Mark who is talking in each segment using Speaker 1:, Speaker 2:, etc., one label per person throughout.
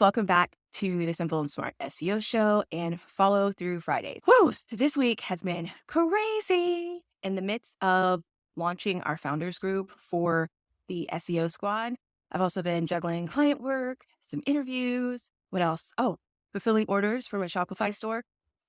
Speaker 1: Welcome back to the Simple and Smart SEO show and Follow Through Fridays. Woo! This week has been crazy. In the midst of launching our founders group for the SEO squad, I've also been juggling client work, some interviews. What else? Oh, fulfilling orders from a Shopify store.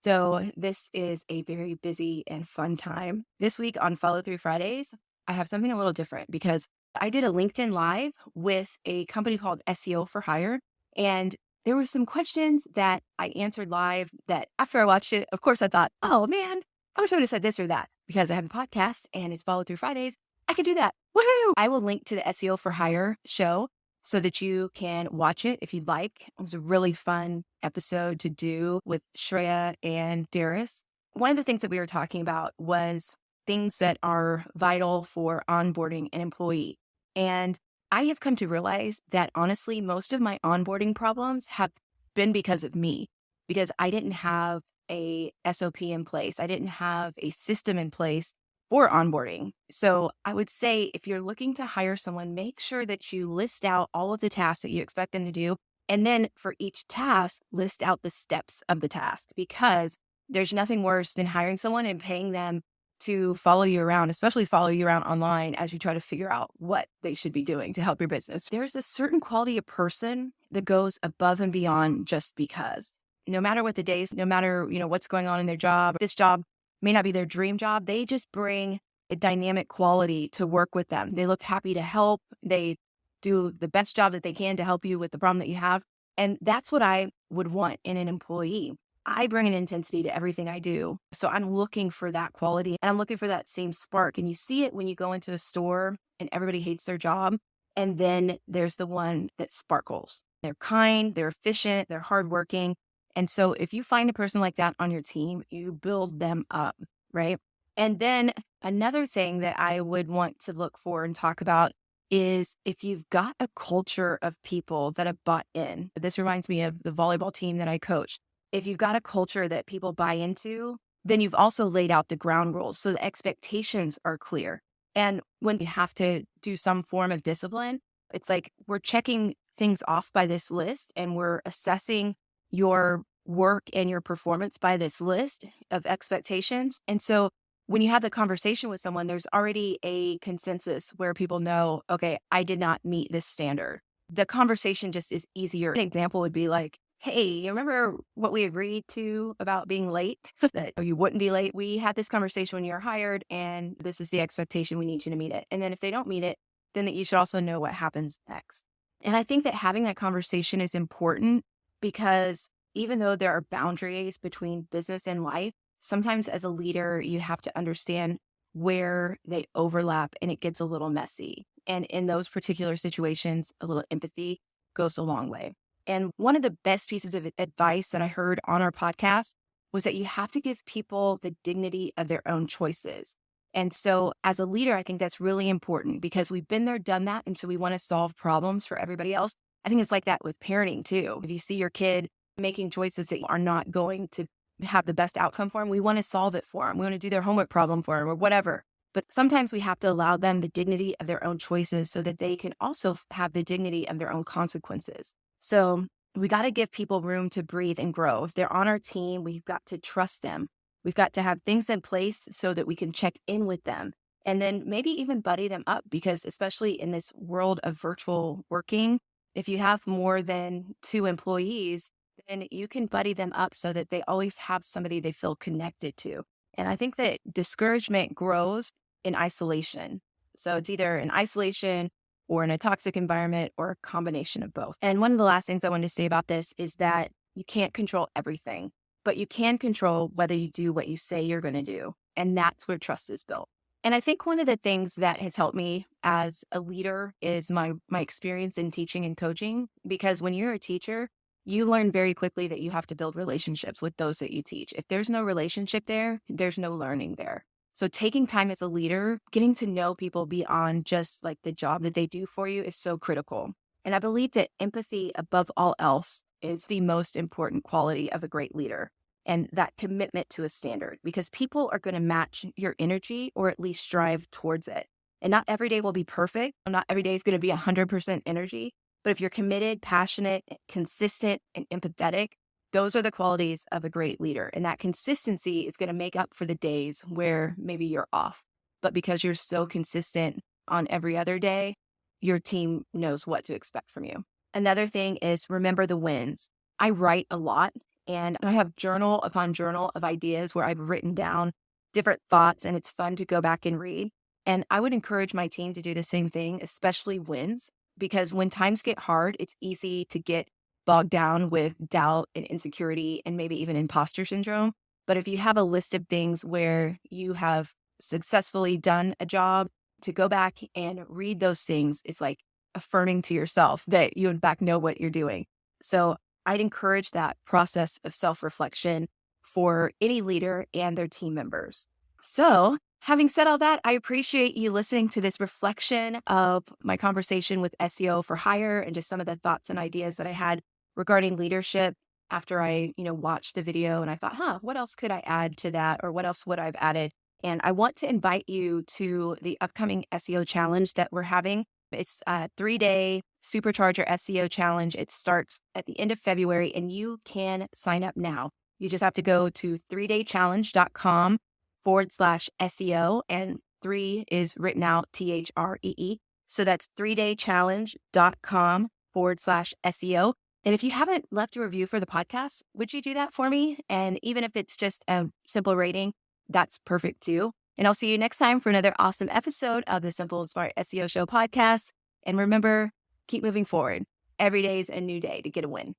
Speaker 1: So this is a very busy and fun time. This week on Follow Through Fridays, I have something a little different because I did a LinkedIn Live with a company called SEO for Hire. And there were some questions that I answered live that after I watched it, of course, I thought, oh man, I wish I would have said this or that because I have a podcast and it's Follow Through Fridays. I could do that. Woohoo! I will link to the SEO for Hire show so that you can watch it if you'd like. It was a really fun episode to do with Shreya and Darius. One of the things that we were talking about was things that are vital for onboarding an employee. And I have come to realize that honestly, most of my onboarding problems have been because of me, because I didn't have a SOP in place. I didn't have a system in place for onboarding. So I would say if you're looking to hire someone, make sure that you list out all of the tasks that you expect them to do. And then for each task, list out the steps of the task, because there's nothing worse than hiring someone and paying them to follow you around, especially follow you around online as you try to figure out what they should be doing to help your business. There's a certain quality of person that goes above and beyond just because. No matter what the days, no matter, what's going on in their job, this job may not be their dream job. They just bring a dynamic quality to work with them. They look happy to help. They do the best job that they can to help you with the problem that you have. And that's what I would want in an employee. I bring an intensity to everything I do. So I'm looking for that quality and I'm looking for that same spark. And you see it when you go into a store and everybody hates their job. And then there's the one that sparkles. They're kind, they're efficient, they're hardworking. And so if you find a person like that on your team, you build them up, right? And then another thing that I would want to look for and talk about is if you've got a culture of people that have bought in. This reminds me of the volleyball team that I coach. If you've got a culture that people buy into, then you've also laid out the ground rules. So the expectations are clear. And when you have to do some form of discipline, it's like we're checking things off by this list and we're assessing your work and your performance by this list of expectations. And so when you have the conversation with someone, there's already a consensus where people know, okay, I did not meet this standard. The conversation just is easier. An example would be like, hey, you remember what we agreed to about being late? That you wouldn't be late. We had this conversation when you're hired and this is the expectation. We need you to meet it. And then if they don't meet it, then that you should also know what happens next. And I think that having that conversation is important because even though there are boundaries between business and life, sometimes as a leader, you have to understand where they overlap and it gets a little messy. And in those particular situations, a little empathy goes a long way. And one of the best pieces of advice that I heard on our podcast was that you have to give people the dignity of their own choices. And so as a leader, I think that's really important because we've been there, done that. And so we want to solve problems for everybody else. I think it's like that with parenting too. If you see your kid making choices that are not going to have the best outcome for them, we want to solve it for them. We want to do their homework problem for them or whatever. But sometimes we have to allow them the dignity of their own choices so that they can also have the dignity of their own consequences. So we got to give people room to breathe and grow. If they're on our team, we've got to trust them. We've got to have things in place so that we can check in with them and then maybe even buddy them up because especially in this world of virtual working, if you have more than 2 employees, then you can buddy them up so that they always have somebody they feel connected to. And I think that discouragement grows in isolation. So it's either in isolation or in a toxic environment or a combination of both. And one of the last things I wanted to say about this is that you can't control everything, but you can control whether you do what you say you're going to do. And that's where trust is built. And I think one of the things that has helped me as a leader is my experience in teaching and coaching, because when you're a teacher, you learn very quickly that you have to build relationships with those that you teach. If there's no relationship there, there's no learning there. So taking time as a leader, getting to know people beyond just like the job that they do for you is so critical. And I believe that empathy above all else is the most important quality of a great leader. And that commitment to a standard, because people are going to match your energy or at least strive towards it. And not every day will be perfect. Not every day is going to be 100% energy, But if you're committed, passionate, consistent, and empathetic, those are the qualities of a great leader. And that consistency is going to make up for the days where maybe you're off. But because you're so consistent on every other day, your team knows what to expect from you. Another thing is remember the wins. I write a lot and I have journal upon journal of ideas where I've written down different thoughts, and it's fun to go back and read. And I would encourage my team to do the same thing, especially wins, because when times get hard, it's easy to get bogged down with doubt and insecurity and maybe even imposter syndrome. But if you have a list of things where you have successfully done a job, to go back and read those things is like affirming to yourself that you in fact know what you're doing. So I'd encourage that process of self-reflection for any leader and their team members. So having said all that, I appreciate you listening to this reflection of my conversation with SEO for Hire and just some of the thoughts and ideas that I had regarding leadership after I, watched the video, and I thought, what else could I add to that, or what else would I have added? And I want to invite you to the upcoming SEO challenge that we're having. It's a 3-day Supercharger SEO challenge. It starts at the end of February, and you can sign up now. You just have to go to 3daychallenge.com/SEO, and 3 is written out THREE. So that's 3daychallenge.com/SEO. And if you haven't left a review for the podcast, would you do that for me? And even if it's just a simple rating, that's perfect too. And I'll see you next time for another awesome episode of the Simple and Smart SEO Show podcast. And remember, keep moving forward. Every day is a new day to get a win.